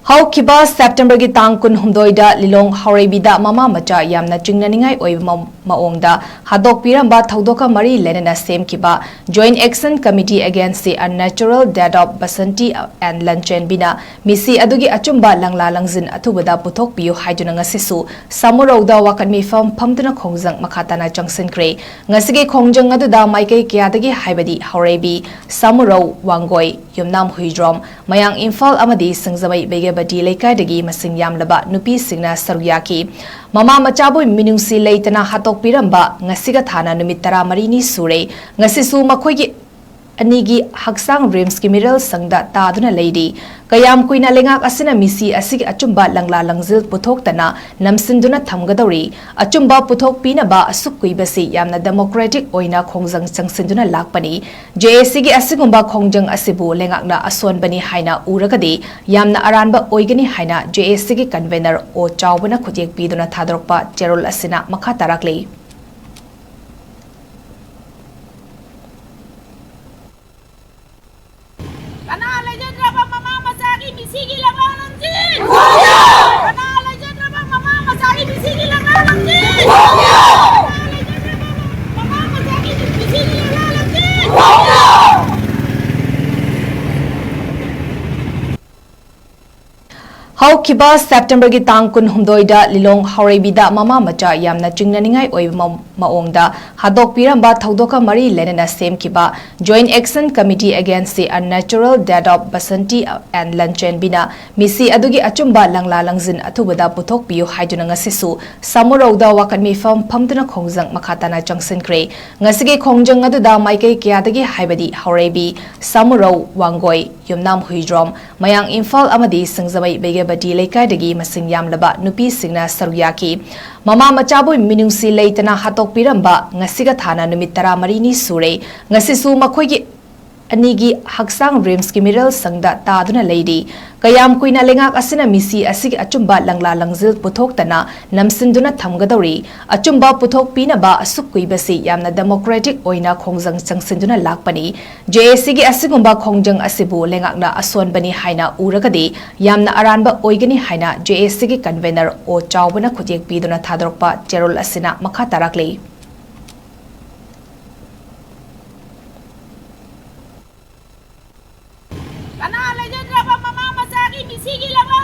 ꯍꯧꯈꯤꯕ ꯁꯦꯞꯇꯦꯝꯕꯔꯒꯤ ꯇꯥꯡ 18ꯗ ꯂꯤꯂꯣꯡ ꯍꯥꯎꯔꯩꯕꯤꯗ ꯃꯃꯥ ꯃꯆꯥ ꯌꯥꯝꯅ ꯆꯤꯡꯅꯅꯤꯡꯉꯥꯏ ꯑꯣꯏꯕ ꯃꯑꯣꯡꯗ ꯍꯥꯠꯇꯣꯛꯄꯤꯔꯝꯕ ꯊꯧꯗꯣꯛꯀ ꯃꯔꯤ ꯂꯩꯅꯅ ꯁꯦꯝꯈꯤꯕ joint action committee against the unnatural death of Basanti ꯂꯟꯆꯦꯟꯕꯤꯅ ꯃꯤꯁꯤ ꯑꯗꯨꯒꯤ ꯑꯆꯨꯝꯕ ꯂꯪꯂꯥ ꯂꯪꯖꯤꯟ ꯑꯊꯨꯕꯗ ꯄꯨꯊꯣꯛꯄꯤꯌꯨ ꯍꯥꯏꯗꯨꯅ ꯉꯁꯤꯁꯨ ꯁꯥꯃꯨꯔꯧꯗ ꯋꯥꯀꯠ ꯃꯤꯐꯝ ꯐꯝꯗꯨꯅ ꯈꯣꯡꯖꯪ ꯃꯈꯥ ꯇꯥꯅ ꯆꯪꯁꯤꯟꯈ꯭ꯔꯦ꯫ ꯉꯁꯤꯒꯤ ꯈꯣꯡꯖꯪ ꯑꯗꯨꯗ ꯃꯥꯏꯀꯩ ꯀꯌꯥꯗꯒꯤ ꯍꯥꯏꯕꯗꯤ ꯍꯥꯎꯔꯩꯕꯤ, ꯁꯥꯃꯨꯔꯧ, ꯋꯥꯡꯒꯣꯏ, ꯌꯨꯝꯅꯥꯝ ꯍꯨꯏꯗ꯭ꯔꯣꯝ, ꯃꯌꯥꯡ ꯏꯝꯐꯥꯜ ꯑꯃꯗꯤ ꯁꯤꯡꯖꯃꯩ ꯕꯩꯒꯦꯕꯗꯤ ꯂꯩꯀꯥꯏꯗꯒꯤ ꯃꯁꯤꯡ ꯌꯥꯝꯂꯕ ꯅꯨꯄꯤꯁꯤꯡꯅ ꯁꯔꯨꯛ ꯌꯥꯈꯤ꯫ ꯃꯃꯥ ꯃꯆꯥꯕꯨ ꯃꯤꯅꯨꯡꯁꯤ ꯂꯩꯇꯅ ꯍꯥꯠꯇꯣꯛꯄꯤꯔꯝꯕ ꯉꯁꯤꯒ ꯊꯥꯅ ꯅꯨꯃꯤꯠ 14ꯅꯤ ꯁꯨꯔꯦ꯫ ꯉꯁꯤꯁꯨ ꯃꯈꯣꯏꯒꯤ ꯑꯅꯤꯒꯤ ꯍꯛꯆꯥꯡ ꯔꯤꯝꯁꯀꯤ ꯃꯤꯔꯜꯁꯪꯗ ꯇꯥꯗꯨꯅ ꯂꯩꯔꯤ꯫ ꯀꯌꯥꯝ ꯀꯨꯏꯅ ꯂꯩꯉꯥꯛ ꯑꯁꯤꯅ ꯃꯤꯁꯤ ꯑꯁꯤꯒꯤ ꯑꯆꯨꯝꯕ ꯂꯪꯂꯥ ꯂꯪꯖꯤꯜ ꯄꯨꯊꯣꯛꯇꯅ ꯅꯝꯁꯤꯟꯗꯨꯅ ꯊꯝꯒꯗꯧꯔꯤ? ꯑꯆꯨꯝꯕ ꯄꯨꯊꯣꯛꯄꯤꯅꯕ ꯑꯁꯨꯛ ꯀꯨꯏꯕꯁꯤ ꯌꯥꯝꯅ ꯗꯦꯃꯣꯀ꯭ꯔꯦꯇꯤक ꯑꯣꯏꯅ ꯈꯣꯡꯖꯪ ꯆꯪꯁꯤꯟꯗꯨꯅ ꯂꯥꯛꯄꯅꯤ꯫ ꯖꯦꯑꯦꯁꯤꯒꯤ ꯑꯁꯤꯒꯨꯝꯕ ꯈꯣꯡꯖꯪ ꯑꯁꯤꯕꯨ ꯂꯩꯉꯥꯛꯅ ꯑꯁꯣꯟꯕꯅꯤ ꯍꯥꯏꯅ ꯎꯔꯒꯗꯤ ꯌꯥꯝꯅ ꯑꯔꯥꯟꯕ ꯑꯣꯏꯒꯅꯤ ꯍꯥꯏꯅ ꯖꯦꯑꯦꯁꯤꯒꯤ ꯀꯟꯚꯦꯅꯔ ꯆꯥꯎꯕꯅ ꯈꯨꯠꯌꯦꯛ ꯄꯤꯗꯨꯅ ꯊꯥꯗꯣꯔꯛꯄ ꯆꯦꯔꯣꯜ ꯑꯁꯤꯅ ꯃꯈꯥ ꯇꯥꯔꯛꯂꯤ꯫ Kana legendra mama masagi misigi langa langjin. Kana legendra mama masagi misigi langa langjin. Kana legendra mama masagi misigi langa langjin. ꯍꯧꯈꯤꯕ ꯁꯦꯞꯇꯦꯝꯕꯔꯒꯤ ꯇꯥꯡ 18ꯗ ꯂꯤꯂꯣꯡ ꯍꯥꯎꯔꯩꯕꯤꯗ ꯃꯃꯥ ꯃꯆꯥ ꯌꯥꯝꯅ ꯆꯤꯡꯅꯅꯤꯡꯉꯥꯏ ꯑꯣꯏꯕ ꯃꯑꯣꯡꯗ ꯍꯥꯠꯇꯣꯛꯄꯤꯔꯝꯕ ꯊꯧꯗꯣꯛꯀ ꯃꯔꯤ ꯂꯩꯅꯅ ꯁꯦꯝꯈꯤꯕ joint action committee against the unnatural death of Basanti ꯂꯟꯆꯦꯟꯕꯤꯅ ꯃꯤꯁꯤ ꯑꯗꯨꯒꯤ ꯑꯆꯨꯝꯕ ꯂꯪꯂꯥ ꯂꯪꯖꯤꯟ ꯑꯊꯨꯕꯗ ꯄꯨꯊꯣꯛꯄꯤꯌꯨ ꯍꯥꯏꯗꯨꯅ ꯉꯁꯤꯁꯨ ꯁꯥꯃꯨꯔꯧꯗ ꯋꯥꯀꯠ ꯃꯤꯐꯝ ꯐꯝꯗꯨꯅ ꯈꯣꯡꯖꯪ ꯃꯈꯥ ꯇꯥꯅ ꯆꯪꯁꯤꯟꯈ꯭ꯔꯦ꯫ ꯉꯁꯤꯒꯤ ꯈꯣꯡꯖꯪ ꯑꯗꯨꯗ ꯃꯥꯏꯀꯩ ꯀꯌꯥꯗꯒꯤ ꯍꯥꯏꯕꯗꯤ ꯍꯥꯎꯔꯩꯕꯤ, ꯁꯥꯃꯨꯔꯧ, ꯋꯥꯡꯒꯣꯏ, ꯌꯨꯝꯅꯥꯝ ꯍꯨꯏꯗ꯭ꯔꯣꯝ, ꯃꯌꯥꯡ ꯏꯝꯐꯥꯜ ꯑꯃꯗꯤ ꯁꯤꯡꯖꯃꯩ ꯕꯩꯒꯦꯕꯗꯤ ꯂꯩꯀꯥꯏꯗꯒꯤ ꯃꯁꯤꯡ ꯌꯥꯝꯂꯕ ꯅꯨꯄꯤꯁꯤꯡꯅ ꯁꯔꯨꯛ ꯌꯥꯈꯤ꯫ ꯃꯃꯥ ꯃꯆꯥꯕꯨ ꯃꯤꯅꯨꯡꯁꯤ ꯂꯩꯇꯅ ꯍꯥꯠꯇꯣꯛꯄꯤꯔꯝꯕ ꯉꯁꯤꯒ ꯊꯥꯅ ꯅꯨꯃꯤꯠ 14ꯅꯤ ꯁꯨꯔꯦ꯫ ꯉꯁꯤꯁꯨ ꯃꯈꯣꯏꯒꯤ ꯑꯅꯤꯒꯤ ꯍꯛꯆꯥꯡ ꯔꯤꯝꯁꯀꯤ ꯃꯤꯔꯜꯁꯪꯗ ꯇꯥꯗꯨꯅ ꯂꯩꯔꯤ꯫ ꯀꯌꯥꯝ ꯀꯨꯏꯅ ꯂꯩꯉꯥꯛ ꯑꯁꯤꯅ ꯃꯤꯁꯤ ꯑꯁꯤꯒꯤ ꯑꯆꯨꯝꯕ ꯂꯪꯂꯥ ꯂꯪꯖꯤꯜ ꯄꯨꯊꯣꯛꯇꯅ ꯅꯝꯁꯤꯟꯗꯨꯅ ꯊꯝꯒꯗꯧꯔꯤ? ꯑꯆꯨꯝꯕ ꯄꯨꯊꯣꯛꯄꯤꯅꯕ ꯑꯁꯨꯛ කුꯏꯕꯁꯤ ꯌꯥꯝꯅ ꯗꯦꯃꯣꯀ꯭ꯔꯦꯇꯤक ꯑꯣꯏꯅ ꯈꯣꯡꯖꯪ ꯆꯪꯁꯤꯟꯗꯨꯅ ꯂꯥꯛꯄꯅꯤ꯫ ꯖꯦꯑꯦꯁꯤꯒꯤ ꯑꯁꯤꯒꯨꯝꯕ ꯈꯣꯡꯖꯪ ꯑꯁꯤꯕꯨ ꯂꯩꯉꯥꯛꯅ ꯑꯁꯣꯟꯕꯅꯤ ꯍꯥꯏꯅ ꯎꯔꯒꯗꯤ ꯌꯥꯝꯅ ꯑꯔꯥꯟꯕ ꯑꯣꯏꯒꯅꯤ ꯍꯥꯏꯅ ꯖꯦꯑꯦꯁꯤꯒꯤ ꯀꯟꯚꯦꯅꯔ ꯆꯥꯎꯕꯅ ꯈꯨꯠꯌꯦꯛ ꯄꯤꯗꯨꯅ ꯊꯥꯗꯣꯔꯛꯄ ꯆꯦꯔꯣꯜ ꯑꯁꯤꯅ ꯃꯈꯥ ꯇꯥꯔꯛꯂꯤ꯫ Kana legendra mama masagi misigi langa